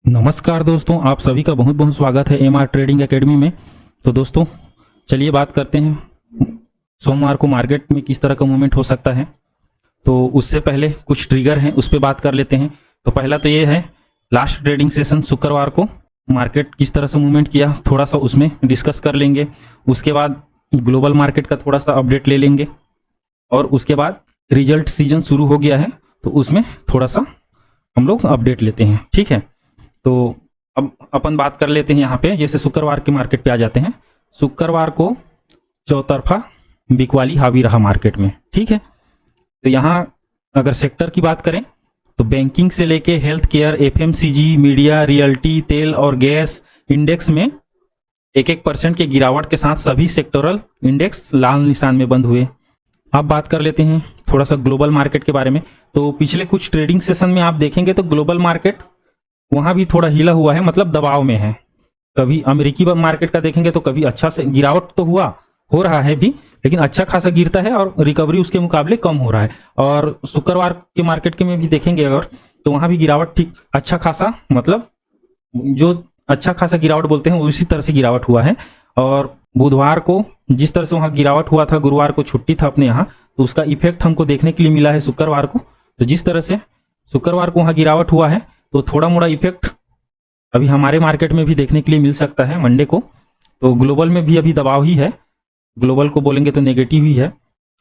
नमस्कार दोस्तों, आप सभी का बहुत बहुत स्वागत है एमआर ट्रेडिंग एकेडमी में। तो दोस्तों चलिए बात करते हैं सोमवार को मार्केट में किस तरह का मूवमेंट हो सकता है। तो उससे पहले कुछ ट्रिगर हैं, उस पर बात कर लेते हैं। तो पहला तो ये है, लास्ट ट्रेडिंग सेशन शुक्रवार को मार्केट किस तरह से मूवमेंट किया, थोड़ा सा उसमें डिस्कस कर लेंगे। उसके बाद ग्लोबल मार्केट का थोड़ा सा अपडेट ले लेंगे और उसके बाद रिजल्ट सीजन शुरू हो गया है तो उसमें थोड़ा सा हम लोग अपडेट लेते हैं, ठीक है। तो अब अपन बात कर लेते हैं यहाँ पे, जैसे शुक्रवार के मार्केट पे आ जाते हैं। शुक्रवार को चौतरफा बिकवाली हावी रहा मार्केट में, ठीक है। तो यहाँ अगर सेक्टर की बात करें तो बैंकिंग से लेके health care, FMCG, media, realty, तेल और गैस इंडेक्स में 1-1% के गिरावट के साथ सभी सेक्टोरल इंडेक्स लाल निशान में बंद हुए। अब बात कर लेते हैं थोड़ा सा ग्लोबल मार्केट के बारे में। तो पिछले कुछ ट्रेडिंग सेशन में आप देखेंगे तो ग्लोबल मार्केट वहां भी थोड़ा हिला हुआ है, मतलब दबाव में है। कभी अमेरिकी मार्केट का देखेंगे तो कभी अच्छा से गिरावट तो हो रहा है भी, लेकिन अच्छा खासा गिरता है और रिकवरी उसके मुकाबले कम हो रहा है। और शुक्रवार के मार्केट के में भी देखेंगे अगर, तो वहां भी गिरावट ठीक अच्छा खासा, मतलब जो अच्छा खासा गिरावट बोलते हैं उसी तरह से गिरावट हुआ है। और बुधवार को जिस तरह से वहां गिरावट हुआ था, गुरुवार को छुट्टी था अपने यहाँ, तो उसका इफेक्ट हमको देखने के लिए मिला है शुक्रवार को। तो जिस तरह से शुक्रवार को वहां गिरावट हुआ है तो थोड़ा मोड़ा इफेक्ट अभी हमारे मार्केट में भी देखने के लिए मिल सकता है मंडे को। तो ग्लोबल में भी अभी दबाव ही है, ग्लोबल को बोलेंगे तो नेगेटिव ही है।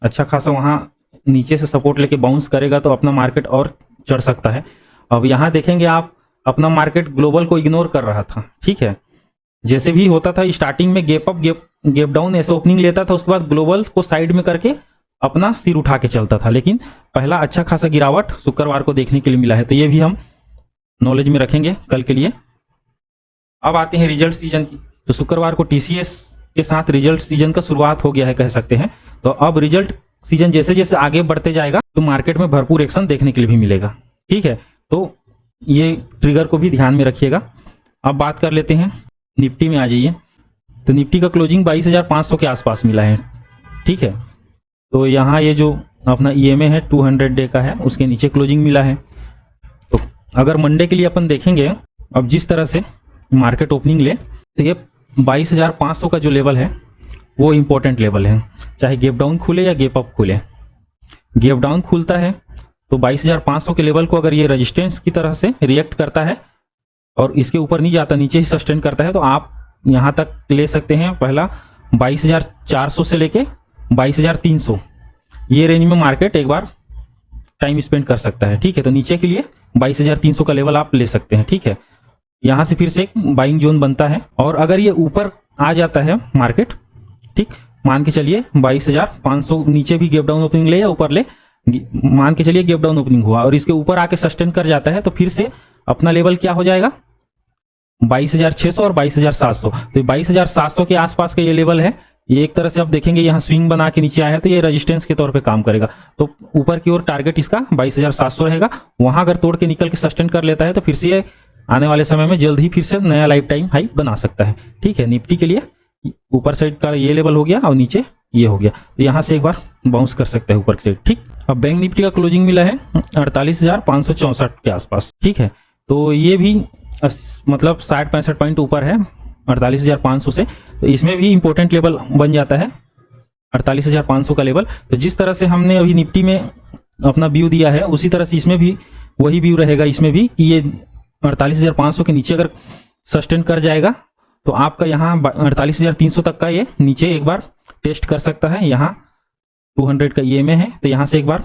अच्छा खासा वहां नीचे से सपोर्ट लेके बाउंस करेगा तो अपना मार्केट और चढ़ सकता है। अब यहाँ देखेंगे आप, अपना मार्केट ग्लोबल को इग्नोर कर रहा था, ठीक है। जैसे भी होता था स्टार्टिंग में गैप अप गैप डाउन ऐसे ओपनिंग लेता था, उसके बाद ग्लोबल को साइड में करके अपना सिर उठा के चलता था, लेकिन पहला अच्छा खासा गिरावट शुक्रवार को देखने के लिए मिला है। तो ये भी हम नॉलेज में रखेंगे कल के लिए। अब आते हैं रिजल्ट सीजन की। तो शुक्रवार को टीसीएस के साथ रिजल्ट सीजन का शुरुआत हो गया है कह सकते हैं। तो अब रिजल्ट सीजन जैसे जैसे आगे बढ़ते जाएगा तो मार्केट में भरपूर एक्शन देखने के लिए भी मिलेगा, ठीक है। तो ये ट्रिगर को भी ध्यान में रखिएगा। अब बात कर लेते हैं निफ्टी में, आ जाइए। तो निफ्टी का क्लोजिंग 22,500 के आसपास मिला है, ठीक है। तो यहाँ ये जो अपना ईएमए है 200 डे का है, उसके नीचे क्लोजिंग मिला है। तो अगर मंडे के लिए अपन देखेंगे, अब जिस तरह से मार्केट ओपनिंग ले, तो ये 22,500 का जो लेवल है वो इंपॉर्टेंट लेवल है। चाहे गैप डाउन खुले या गैप अप खुले, गैप डाउन खुलता है तो 22,500 के लेवल को अगर ये रेजिस्टेंस की तरह से रिएक्ट करता है और इसके ऊपर नहीं जाता, नीचे ही सस्टेन करता है, तो आप यहाँ तक ले सकते हैं। पहला 22,400 से लेके 22,300 ये रेंज में मार्केट एक बार टाइम स्पेंड कर सकता है, ठीक है। तो नीचे के लिए 22,300 का लेवल आप ले सकते हैं, ठीक है। यहां से फिर से एक बाइंग जोन बनता है और अगर ये ऊपर आ जाता है मार्केट, ठीक, मान के चलिए 22,500 नीचे भी गैप डाउन ओपनिंग ले या ऊपर ले, मान के चलिए गैप डाउन ओपनिंग हुआ और इसके ऊपर आके सस्टेन कर जाता है, तो फिर से अपना लेवल क्या हो जाएगा 22,600 और 22,700। तो 22,700 के आसपास का ये लेवल है। ये एक तरह से आप देखेंगे यहाँ स्विंग बना के नीचे आया है तो ये रेजिस्टेंस के तौर पे काम करेगा। तो ऊपर की ओर टारगेट इसका 22,700 रहेगा। वहां अगर तोड़ के निकल के सस्टेन कर लेता है तो फिर से ये आने वाले समय में जल्द ही फिर से नया लाइफ टाइम हाई बना सकता है, ठीक है। निफ्टी के लिए ऊपर साइड का ये लेवल हो गया और नीचे ये हो गया, तो यहाँ से एक बार बाउंस कर सकता है ऊपर की साइड, ठीक। अब बैंक निफ्टी का क्लोजिंग मिला है 48,564 के आसपास, ठीक है। तो ये भी मतलब 60-65 पॉइंट ऊपर है 48,500 से। तो इसमें भी इंपॉर्टेंट लेवल बन जाता है 48,500 का लेवल। तो जिस तरह से हमने अभी निफ्टी में अपना व्यू दिया है उसी तरह से इसमें भी वही व्यू रहेगा। इसमें भी कि ये 48,500 के नीचे अगर सस्टेन कर जाएगा तो आपका यहाँ 48,300 तक का ये नीचे एक बार टेस्ट कर सकता है। यहाँ 200 का ईएमए है तो यहाँ से एक बार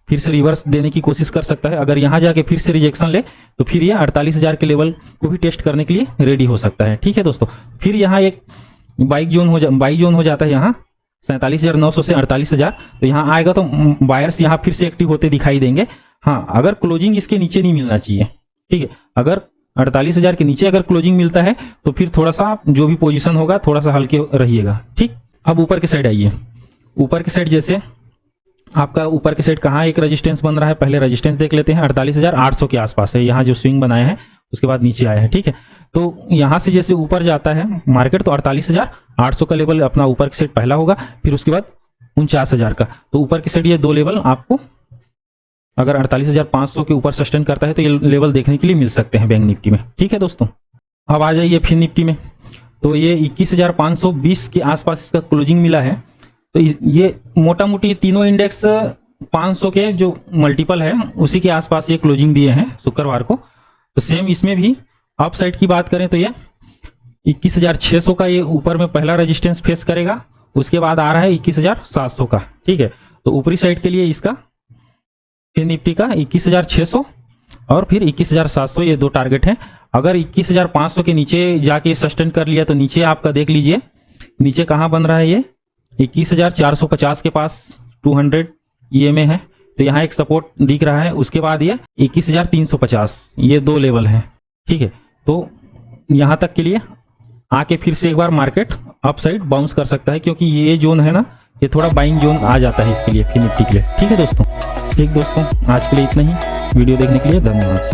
फिर से रिवर्स देने की कोशिश कर सकता है। अगर यहाँ जाके फिर से रिजेक्शन ले तो फिर ये 48,000 के लेवल को भी टेस्ट करने के लिए रेडी हो सकता है, ठीक है दोस्तों। फिर यहाँ एक बाई जोन हो जाता है यहाँ 47,900 से 48,000। तो यहाँ आएगा तो बायर्स यहाँ फिर से एक्टिव होते दिखाई देंगे। हाँ, अगर क्लोजिंग इसके नीचे नहीं मिलना चाहिए, ठीक है। अगर 48,000 के नीचे अगर क्लोजिंग मिलता है तो फिर थोड़ा सा जो भी पोजीशन होगा थोड़ा सा हल्के रहिएगा, ठीक। अब ऊपर की साइड आइए। ऊपर की साइड जैसे आपका ऊपर की साइड कहाँ एक रेजिस्टेंस बन रहा है, पहले रेजिस्टेंस देख लेते हैं। 48,800 के आसपास है, यहाँ जो स्विंग बनाया है उसके बाद नीचे आया है, ठीक है। तो यहाँ से जैसे ऊपर जाता है मार्केट तो 48,800 का लेवल अपना ऊपर की साइड पहला होगा, फिर उसके बाद 49,000 का। तो ऊपर की साइड ये दो लेवल आपको अगर 48,500 के ऊपर सस्टेन करता है तो ये लेवल देखने के लिए मिल सकते हैं बैंक निफ्टी में। ठीक है दोस्तों, अब आ जाइए फिर निफ्टी में। तो ये 21,520 के आसपास इसका क्लोजिंग मिला है। तो ये मोटा मोटी तीनों इंडेक्स 500 के जो मल्टीपल है उसी के आसपास ये क्लोजिंग दिए हैं शुक्रवार को। तो सेम इसमें भी अप साइड की बात करें तो ये 21,600 का ये ऊपर में पहला रेजिस्टेंस फेस करेगा, उसके बाद आ रहा है 21,700 का। ठीक है, तो ऊपरी साइड के लिए इसका निफ्टी का 21,600 और फिर 21,700 ये दो टारगेट हैं। अगर 21,500 के नीचे जाके सस्टेन कर लिया तो नीचे आपका देख लीजिए नीचे कहाँ बन रहा है, ये 21,450 के पास 200 EMA है। तो यहाँ एक सपोर्ट दिख रहा है, उसके बाद ये 21,350 ये दो लेवल है। ठीक है, तो यहाँ तक के लिए आके फिर से एक बार मार्केट अप साइड बाउंस कर सकता है, क्योंकि ये जोन है ना ये थोड़ा बाइंग जोन आ जाता है इसके लिए, फिर निफ्टी के लिए। ठीक है दोस्तों, आज के लिए इतना ही। वीडियो देखने के लिए धन्यवाद।